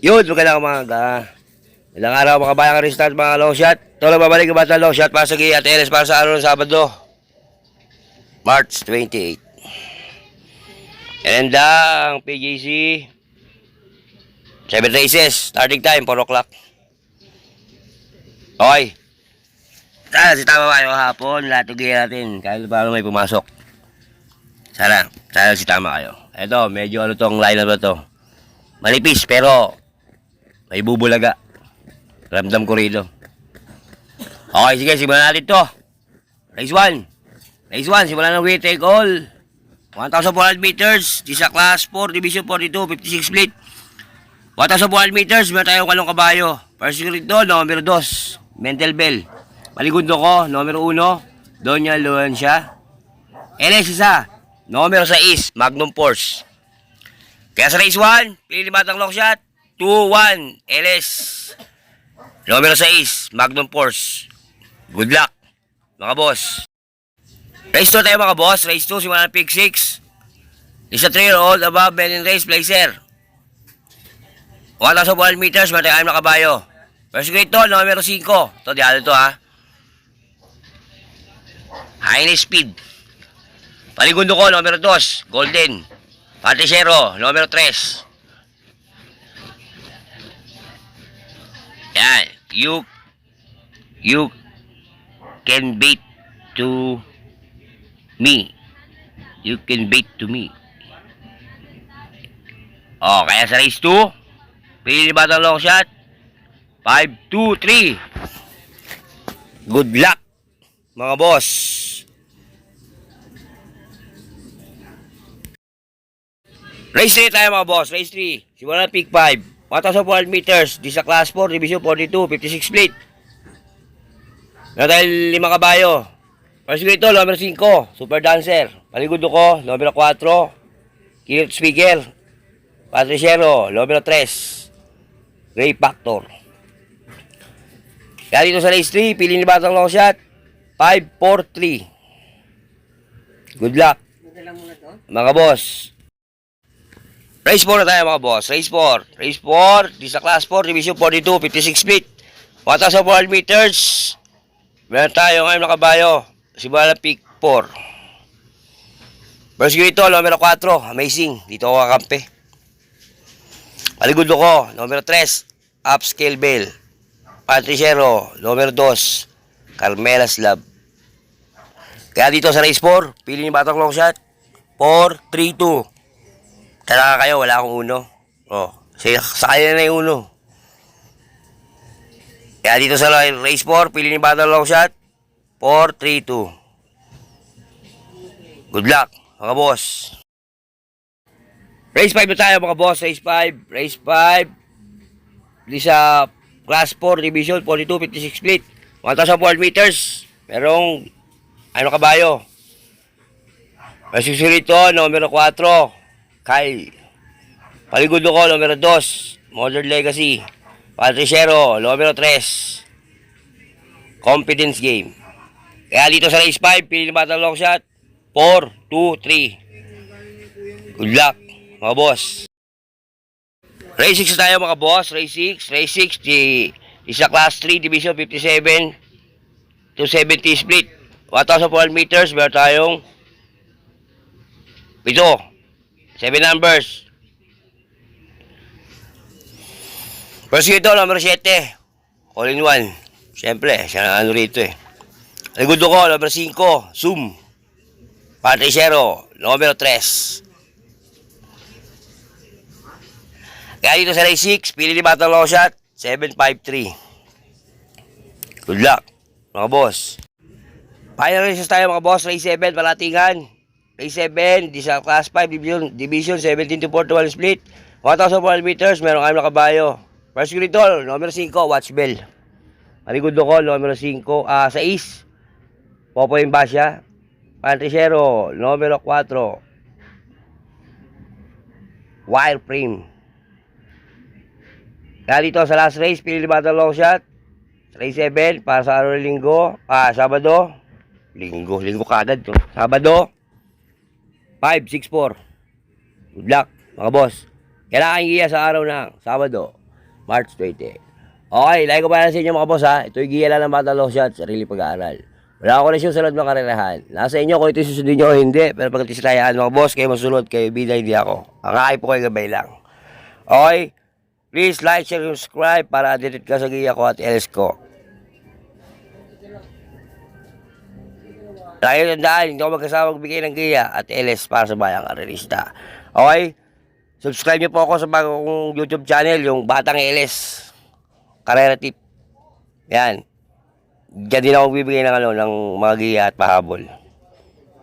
Yun, magandang umaga. Ilang araw mga bayang restart mga long shot. Ito lang babalik ang bata long shot para sa Gia TLS para sa araw ng Sabado, March 28. And ang PJC 7 races, starting time 4 o'clock. Okay. Sana si tama kayo hapon, lahat ng Gia natin, kahit paano may pumasok. Sana si tama kayo. Ito, medyo ano tong lineup na to. Manipis pero may bubulaga. Ramdam ko rito. Okay, sige, simulan natin to. Race 1. Race 1, simulan ng weight take all. 1,400 meters. Di sa class 4, division 42, 56 split. 1,400 meters, meron tayong kalong kabayo. First rito, numero 2, Mental Bell. Maligundo ko, numero 1, Doña Luancia. LS isa, numero 6, Magnum Force. Kaya sa race 1, pili batang long shot, 2-1, LS. Numero 6, Magnum Force. Good luck, mga boss. Race 2 tayo mga boss. Race 2, simula ng pick 6. Isa 3-year-old above Benin Race Placer. 1,400 meters, matayaan na kabayo. First grade to, numero 5. Ito, diyan ito ha. High speed. Paligundo ko, numero 2, Golden. Patricero, numero 3. Yan. You can beat to me. You can beat to me. Oh, kaya sa race 2, pili ba ng long shot? 5, 2, 3. Good luck, mga boss. Race 3 tayo mga boss. Race 3. Simula ng peak 5. 1,400 meters. Di sa class 4, division 42, 56 split. Meron tayo 5 kabayo. First grade to, numero 5, Super Dancer. Paligundo ko, numero 4, Kirit Speaker. Patriciero, numero 3, Ray Factor. Kaya dito sa race 3, pili ni batang long shot, 5, 4, 3. Good luck, mga boss. Race 4 na tayo mga boss. Race 4. Race 4. Di sa class 4. Division 42. 56 feet. 1,400 meters. Meron tayo ngayon na kabayo. Simula ng peak 4. First grade to, numero 4. Amazing. Dito ako kakampi. Paligundo ko, numero 3. Upscale Bell. Patricero, numero 2. Carmela's Love. Kaya dito sa race 4, pili ni batang long shot. 4, 3, 2. Tara kayo, wala akong uno. Oh, sa kanya na yung uno. Kaya dito sa race 4, pili ni batang long shot. 4, 3, 2. Good luck, mga boss. Race 5 na tayo mga boss. Race 5. Race 5. Di sa class 4, division 42, 56 split. 1,400 meters. Merong ano kabayo. Masusunod ito, numero 4. Kyle. Paligundo ko, numero 2, Modern Legacy. Patricero, numero 3. Confidence Game. Kaya dito sa race 5, pili ni batang long shot. 4, 2, 3. Good luck, mga boss. Race 6 tayo mga boss. Race 6. Race 6, isa class 3, division 57 to 70 split. 1,400 meters, meron tayong 7 numbers. First ito, numero 7. All in one. Siyempre, siya na ano rito eh. Aligundo ko, numero 5. Zoom. Patricero, numero 3. Kaya dito sa race 6, pili ni batang long shot. 753. Good luck, mga boss. Final races tayo mga boss. Race 7, palatingan. Race 7, di sa class 5, division 17 to 41 split. 1,400 meters, merong 6 na kabayo. First grade to, numero 5, Watch Bell. Maligundo ko, numero 6, 6, Popo Imbasya. Patricero, numero 4, Wireframe. Kaya dito sa last race, pili batang long shot. Race 7, para sa araw ng linggo. Sabado. Linggo kagad to. Sabado. 5, 6, 4. Good luck, mga boss. Kailangan iya sa araw ng Sabado. March 20. Okay, like ko para sa inyo mga boss ha. Ito'y giya lang ng Bata Lotion at sarili pag-aaral. Wala akong koneksyon sa loob ng karerahan. Nasa inyo kung ito susundin nyo o hindi. Pero pag tislayaan mga boss, kayo masunod, kayo bida, hindi ako. Ang kakay po kayo gabay lang. Okay? Please like, share, subscribe para updated ka sa giya ko at LS ko. Lagi tandaan, hindi ako magkasama magbigay ng giya at LS para sa bayang karerista. Okay? Subscribe niyo po ako sa bagong YouTube channel, yung Batang LS. Karera tip. Yan. Diyan din ako bibigay ng, ng mga giya at pahabol.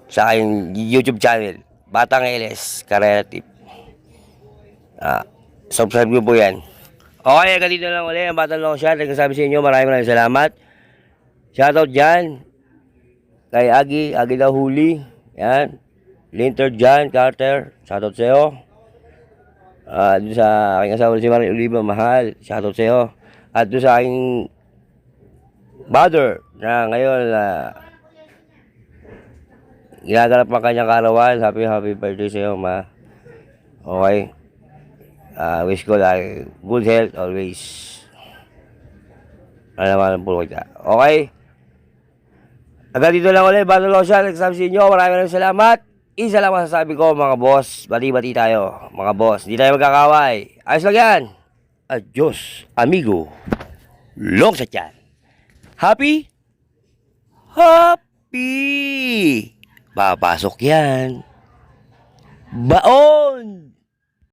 Sa aking YouTube channel, Batang LS, Karera tip. Subscribe niyo po yan. Okay, ganito lang ulit ang Batang Lotion. Nagsasabi sa inyo, maraming salamat. Shoutout dyan. Kay Agi daw huli. Yan. Linter John Carter. Shoutout sa iyo. Doon sa aking asawa si Marie Oliva, mahal. Shoutout sa iyo. At doon sa aking mother na ngayon ginaganap ang kanyang karawan. Happy birthday sa iyo, ma. Okay. Wish ko like good health always. Ano naman po kita. Okay. Agad dito lang ulit, Batang Lotion. Nagsasabi sa inyo, maraming salamat. Isa lang masasabi ko mga boss, bati-bati tayo mga boss, di tayo magkakaway. Ayos lang yan. Adios, amigo. Long sa tiyan. Happy? Happy! Papasok yan. Baon!